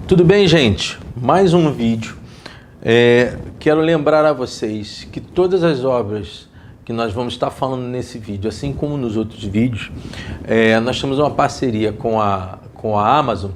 Tudo bem, gente? Mais um vídeo. Quero lembrar a vocês que todas as obras que nós vamos estar falando nesse vídeo, assim como nos outros vídeos, nós temos uma parceria com a Amazon,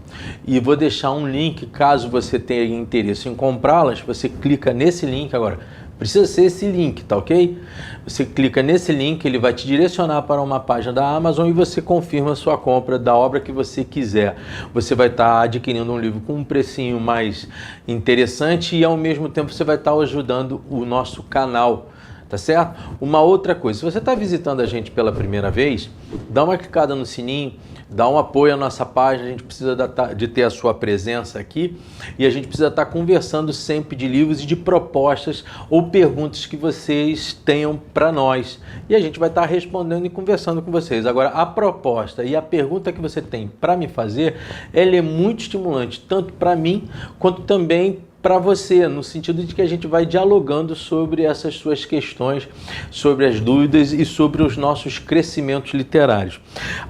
e vou deixar um link caso você tenha interesse em comprá-las. Você clica nesse link agora. Precisa ser esse link, tá ok? Você clica nesse link, ele vai te direcionar para uma página da Amazon e você confirma a sua compra da obra que você quiser. Você vai estar adquirindo um livro com um precinho mais interessante e ao mesmo tempo você vai estar ajudando o nosso canal, tá certo? Uma outra coisa, se você está visitando a gente pela primeira vez, dá uma clicada no sininho, dá um apoio à nossa página. A gente precisa de ter a sua presença aqui e a gente precisa estar conversando sempre de livros e de propostas ou perguntas que vocês tenham para nós. E a gente vai estar respondendo e conversando com vocês. Agora, a proposta e a pergunta que você tem para me fazer, ela é muito estimulante, tanto para mim quanto também para você, no sentido de que a gente vai dialogando sobre essas suas questões, sobre as dúvidas e sobre os nossos crescimentos literários.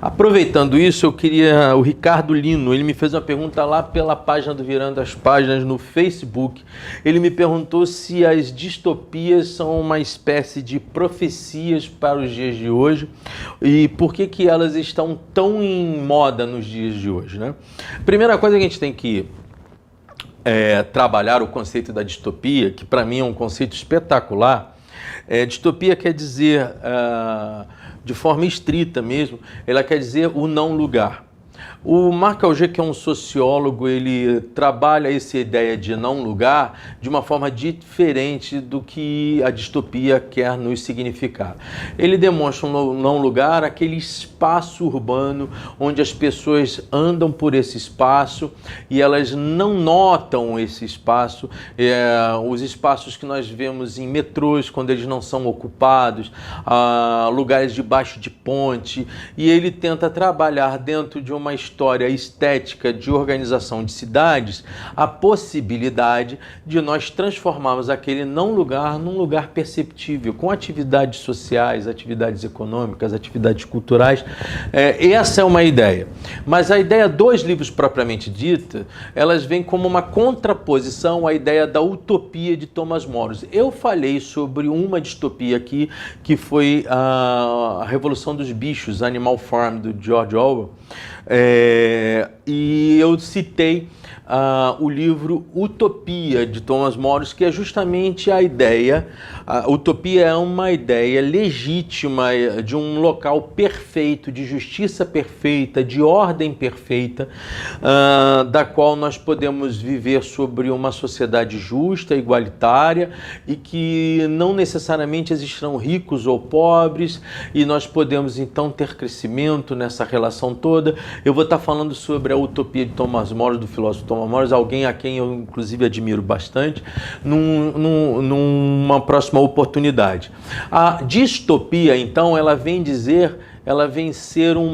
Aproveitando isso, eu queria... O Ricardo Lino, ele me fez uma pergunta lá pela página do Virando as Páginas no Facebook. Ele me perguntou se as distopias são uma espécie de profecias para os dias de hoje e por que elas estão tão em moda nos dias de hoje, né? Primeira coisa que a gente tem que trabalhar o conceito da distopia, que para mim é um conceito espetacular. Distopia quer dizer, de forma estrita mesmo, ela quer dizer o não lugar. O Marc Augé, que é um sociólogo, ele trabalha essa ideia de não lugar de uma forma diferente do que a distopia quer nos significar. Ele demonstra um não lugar, aquele espaço urbano onde as pessoas andam por esse espaço e elas não notam esse espaço, os espaços que nós vemos em metrôs quando eles não são ocupados, lugares debaixo de ponte, e ele tenta trabalhar dentro de uma história estética de organização de cidades a possibilidade de nós transformarmos aquele não lugar num lugar perceptível, com atividades sociais, atividades econômicas, atividades culturais. Essa é uma ideia. Mas a ideia dos livros propriamente dita, elas vêm como uma contraposição à ideia da utopia de Thomas More. Eu falei sobre uma distopia aqui, que foi a Revolução dos Bichos, Animal Farm, do George Orwell. E eu citei o livro Utopia, de Thomas More, que é justamente a ideia. A utopia é uma ideia legítima de um local perfeito, de justiça perfeita, de ordem perfeita, da qual nós podemos viver sobre uma sociedade justa, igualitária, e que não necessariamente existirão ricos ou pobres, e nós podemos então ter crescimento nessa relação toda. Eu vou estar falando sobre a utopia de Thomas More, do filósofo Thomas More, alguém a quem eu inclusive admiro bastante, numa próxima oportunidade. A distopia, então, ela vem ser um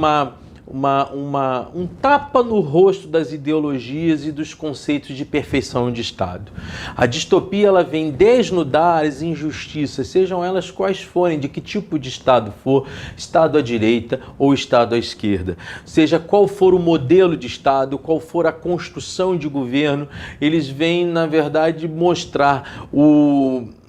tapa no rosto das ideologias e dos conceitos de perfeição de Estado. A distopia, ela vem desnudar as injustiças, sejam elas quais forem, de que tipo de Estado for, Estado à direita ou Estado à esquerda. Seja qual for o modelo de Estado, qual for a construção de governo, eles vêm, na verdade, mostrar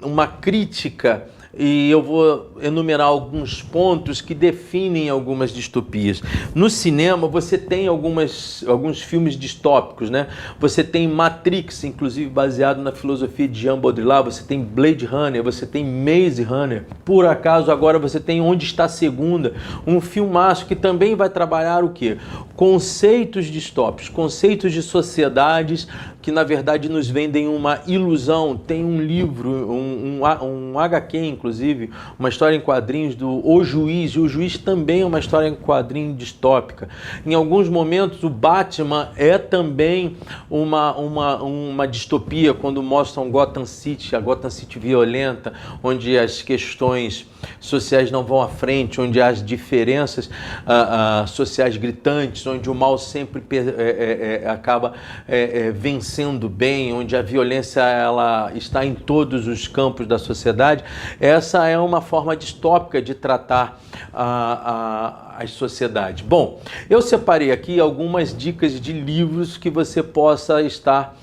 uma crítica. E eu vou enumerar alguns pontos que definem algumas distopias. No cinema, você tem alguns filmes distópicos, né? Você tem Matrix, inclusive baseado na filosofia de Jean Baudrillard, você tem Blade Runner, você tem Maze Runner. Por acaso, agora você tem Onde Está a Segunda, um filmaço que também vai trabalhar o quê? Conceitos distópicos, conceitos de sociedades que, na verdade, nos vendem uma ilusão. Tem um livro, um HQ, inclusive, uma história em quadrinhos do O Juiz, e O Juiz também é uma história em quadrinho distópica. Em alguns momentos, o Batman é também uma distopia, quando mostram Gotham City, a Gotham City violenta, onde as questões sociais não vão à frente, onde há as diferenças sociais gritantes, onde o mal sempre acaba vencendo bem, onde a violência ela está em todos os campos da sociedade. Essa é uma forma distópica de tratar as sociedades. Bom, eu separei aqui algumas dicas de livros que você possa estar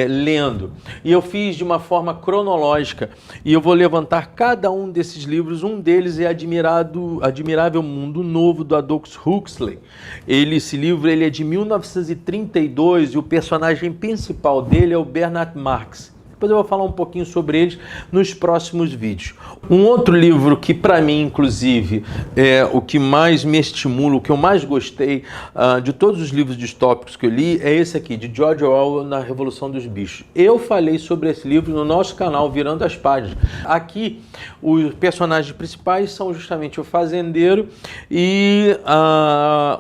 lendo. E eu fiz de uma forma cronológica e eu vou levantar cada um desses livros. Um deles é Admirável Mundo Novo, do Aldous Huxley. Esse livro é de 1932 e o personagem principal dele é o Bernard Marx. Depois eu vou falar um pouquinho sobre eles nos próximos vídeos. Um outro livro que para mim, inclusive, é o que mais me estimula, o que eu mais gostei de todos os livros distópicos que eu li, é esse aqui, de George Orwell, Na Revolução dos Bichos. Eu falei sobre esse livro no nosso canal, Virando as Páginas. Aqui, os personagens principais são justamente o fazendeiro e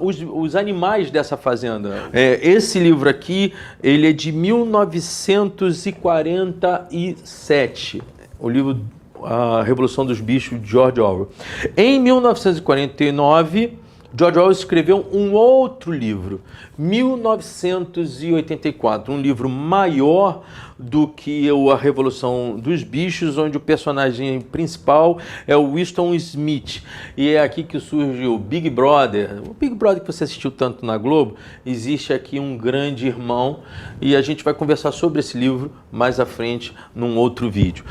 os animais dessa fazenda. Esse livro aqui, ele é de 1947. O livro A Revolução dos Bichos, de George Orwell. Em 1949, George Orwell escreveu um outro livro, 1984, um livro maior do que A Revolução dos Bichos, onde o personagem principal é o Winston Smith. E é aqui que surge o Big Brother. O Big Brother que você assistiu tanto na Globo, existe aqui um grande irmão e a gente vai conversar sobre esse livro mais à frente num outro vídeo.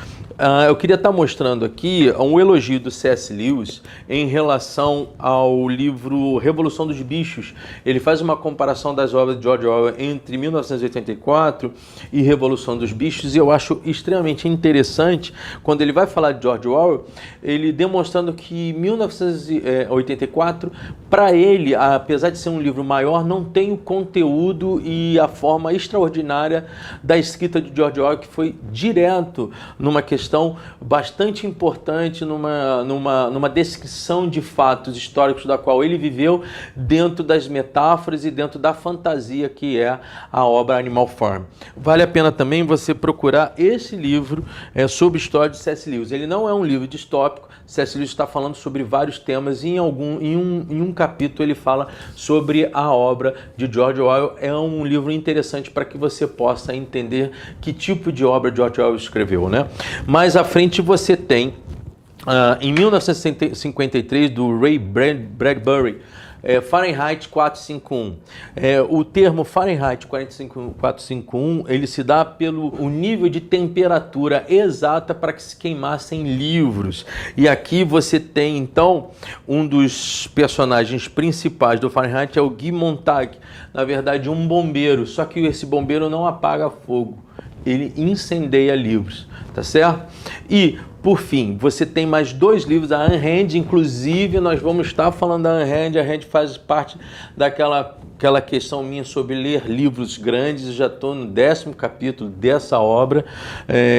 Eu queria estar mostrando aqui um elogio do C.S. Lewis em relação ao livro Revolução dos Bichos. Ele faz uma comparação das obras de George Orwell entre 1984 e Revolução dos Bichos, e eu acho extremamente interessante quando ele vai falar de George Orwell, ele demonstrando que 1984, para ele, apesar de ser um livro maior, não tem o conteúdo e a forma extraordinária da escrita de George Orwell, que foi direto numa questão bastante importante, numa descrição de fatos históricos da qual ele viveu, dentro das metáforas e dentro da fantasia que é a obra Animal Farm. Vale a pena também você procurar esse livro sobre história de C.S. Lewis. Ele não é um livro distópico. C.S. Lewis está falando sobre vários temas e em um capítulo ele fala sobre a obra de George Orwell. É um livro interessante para que você possa entender que tipo de obra George Orwell escreveu, né? Mais à frente você tem, em 1953, do Ray Bradbury, Fahrenheit 451. O termo Fahrenheit 451, ele se dá pelo nível de temperatura exata para que se queimassem livros. E aqui você tem, então, um dos personagens principais do Fahrenheit é o Guy Montag, na verdade um bombeiro, só que esse bombeiro não apaga fogo, ele incendeia livros, tá certo? E, por fim, você tem mais dois livros, a Ayn Rand, inclusive nós vamos estar falando da Ayn Rand. A Ayn Rand faz parte daquela questão minha sobre ler livros grandes. Eu já estou no 10º capítulo dessa obra.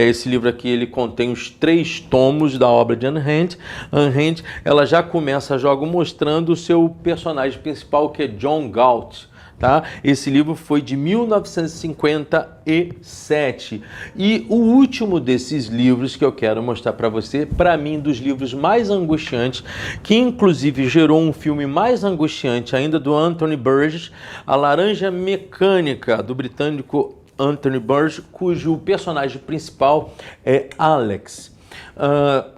Esse livro aqui, ele contém os 3 tomos da obra de Ayn Rand. Ayn Rand, ela já começa jogo mostrando o seu personagem principal, que é John Galt. Tá? Esse livro foi de 1957 e o último desses livros que eu quero mostrar para você, para mim, dos livros mais angustiantes, que inclusive gerou um filme mais angustiante ainda, do Anthony Burgess, A Laranja Mecânica, do britânico Anthony Burgess, cujo personagem principal é Alex.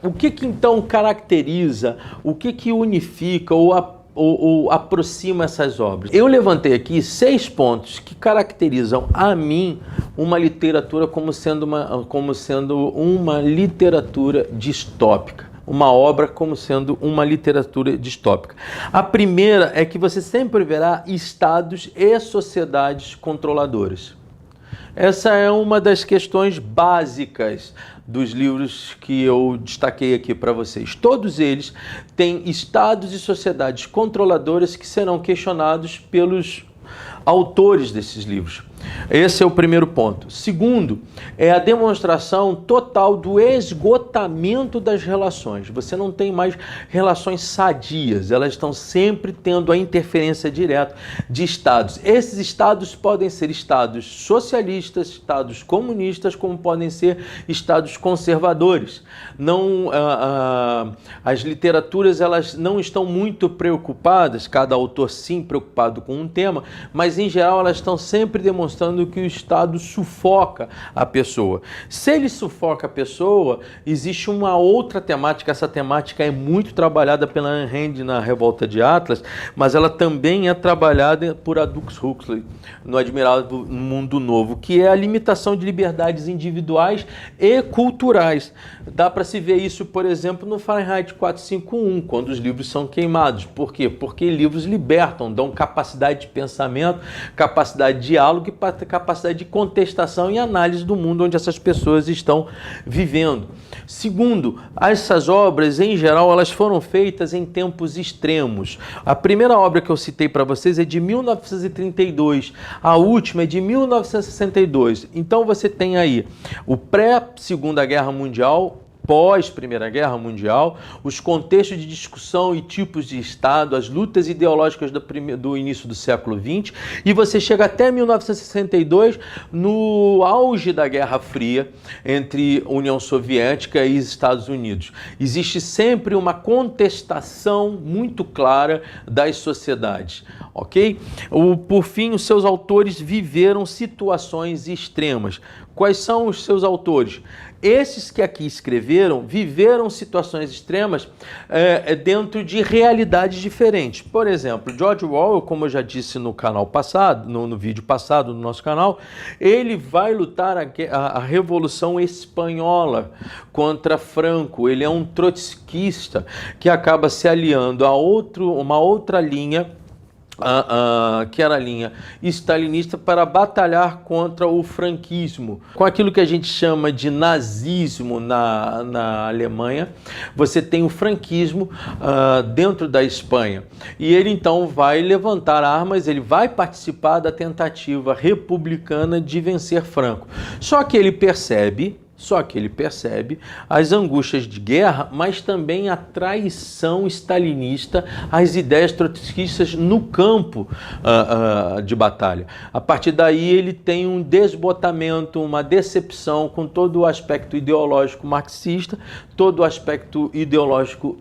O que então caracteriza, o que unifica ou aproxima essas obras? Eu levantei aqui 6 pontos que caracterizam a mim uma literatura como sendo uma literatura distópica, uma obra como sendo uma literatura distópica. A primeira é que você sempre verá estados e sociedades controladoras. Essa é uma das questões básicas dos livros que eu destaquei aqui para vocês. Todos eles têm estados e sociedades controladoras que serão questionados pelos autores desses livros. Esse é o primeiro ponto. Segundo, é a demonstração total do esgotamento das relações. Você não tem mais relações sadias, elas estão sempre tendo a interferência direta de estados. Esses estados podem ser estados socialistas, estados comunistas, como podem ser estados conservadores. As literaturas, elas não estão muito preocupadas, cada autor sim preocupado com um tema, mas em geral elas estão sempre demonstrando mostrando que o Estado sufoca a pessoa. Se ele sufoca a pessoa, existe uma outra temática. Essa temática é muito trabalhada pela Ayn Rand na Revolta de Atlas, mas ela também é trabalhada por Aldous Huxley no Admirável Mundo Novo, que é a limitação de liberdades individuais e culturais. Dá para se ver isso, por exemplo, no Fahrenheit 451, quando os livros são queimados. Por quê? Porque livros libertam, dão capacidade de pensamento, capacidade de diálogo e capacidade de contestação e análise do mundo onde essas pessoas estão vivendo. Segundo, essas obras, em geral, elas foram feitas em tempos extremos. A primeira obra que eu citei para vocês é de 1932, a última é de 1962. Então você tem aí o pré-Segunda Guerra Mundial, pós-Primeira Guerra Mundial, os contextos de discussão e tipos de Estado, as lutas ideológicas do início do século XX, e você chega até 1962, no auge da Guerra Fria entre União Soviética e Estados Unidos. Existe sempre uma contestação muito clara das sociedades, ok? Por fim, os seus autores viveram situações extremas. Quais são os seus autores? Esses que aqui escreveram viveram situações extremas dentro de realidades diferentes. Por exemplo, George Orwell, como eu já disse no canal passado, no vídeo passado do nosso canal, ele vai lutar a Revolução Espanhola contra Franco. Ele é um trotskista que acaba se aliando a uma outra linha, que era a linha stalinista, para batalhar contra o franquismo. Com aquilo que a gente chama de nazismo na Alemanha, você tem o franquismo dentro da Espanha. E ele então vai levantar armas, ele vai participar da tentativa republicana de vencer Franco. Só que ele percebe as angústias de guerra, mas também a traição stalinista às ideias trotskistas no campo de batalha. A partir daí ele tem um desbotamento, uma decepção com todo o aspecto ideológico marxista, todo o aspecto ideológico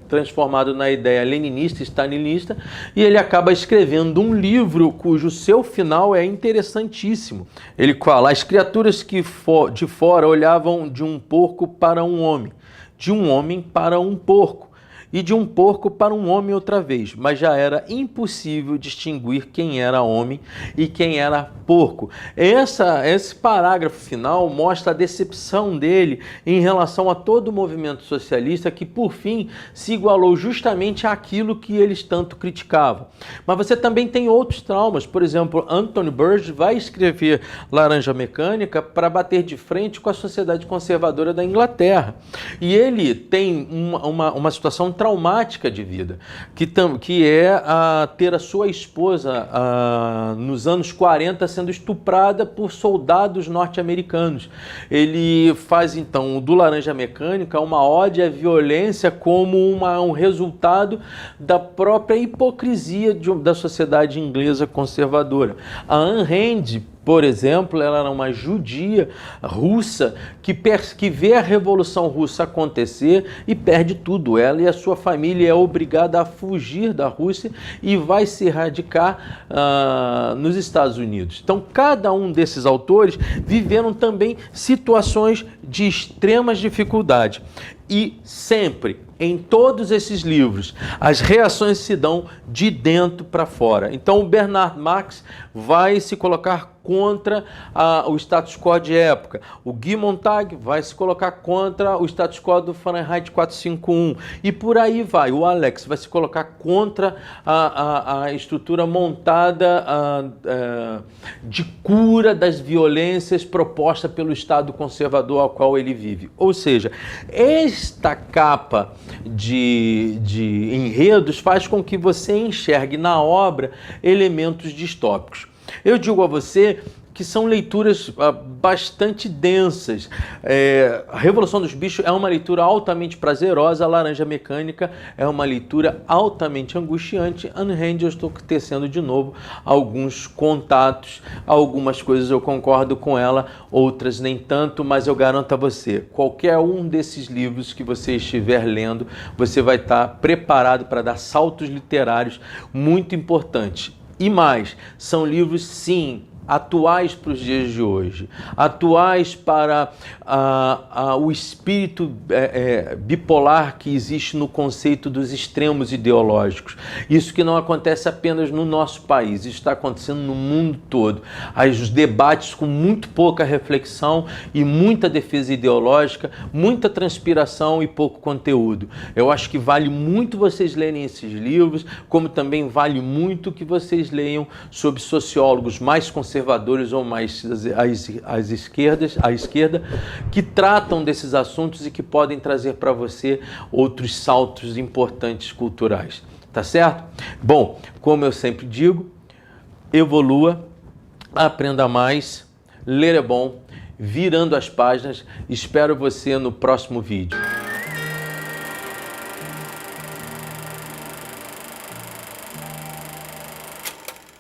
transformado na ideia leninista, stalinista, e ele acaba escrevendo um livro cujo seu final é interessantíssimo. Ele fala: as criaturas que de fora olhavam de um porco para um homem, de um homem para um porco, e de um porco para um homem outra vez, mas já era impossível distinguir quem era homem e quem era porco. Esse parágrafo final mostra a decepção dele em relação a todo o movimento socialista, que por fim se igualou justamente àquilo que eles tanto criticavam. Mas você também tem outros traumas. Por exemplo, Anthony Burgess vai escrever Laranja Mecânica para bater de frente com a sociedade conservadora da Inglaterra. E ele tem uma situação traumática de vida, que é ter a sua esposa nos anos 40 sendo estuprada por soldados norte-americanos. Ele faz então do Laranja Mecânica uma ode à violência como um resultado da própria hipocrisia da sociedade inglesa conservadora. A Ayn Rand, por exemplo, ela era uma judia russa que vê a Revolução Russa acontecer e perde tudo. Ela e a sua família é obrigada a fugir da Rússia e vai se radicar nos Estados Unidos. Então, cada um desses autores viveram também situações de extremas dificuldades. E sempre, em todos esses livros, as reações se dão de dentro para fora. Então, o Bernard Marx vai se colocar contra o status quo de época. O Guy Montag vai se colocar contra o status quo do Fahrenheit 451. E por aí vai. O Alex vai se colocar contra a estrutura montada de cura das violências proposta pelo Estado conservador ao qual ele vive. Ou seja, esta capa de enredos faz com que você enxergue na obra elementos distópicos. Eu digo a você que são leituras bastante densas. A Revolução dos Bichos é uma leitura altamente prazerosa, a Laranja Mecânica é uma leitura altamente angustiante. Ayn Rand, eu estou tecendo de novo alguns contatos, algumas coisas eu concordo com ela, outras nem tanto, mas eu garanto a você, qualquer um desses livros que você estiver lendo, você vai estar preparado para dar saltos literários muito importantes. E mais, são livros, sim, atuais para os dias de hoje, atuais para o espírito bipolar que existe no conceito dos extremos ideológicos. Isso que não acontece apenas no nosso país, isso está acontecendo no mundo todo. Os debates com muito pouca reflexão e muita defesa ideológica, muita transpiração e pouco conteúdo. Eu acho que vale muito vocês lerem esses livros, como também vale muito que vocês leiam sobre sociólogos mais conservadores ou mais à esquerda, que tratam desses assuntos e que podem trazer para você outros saltos importantes culturais. Tá certo? Bom, como eu sempre digo, evolua, aprenda mais, ler é bom, virando as páginas. Espero você no próximo vídeo.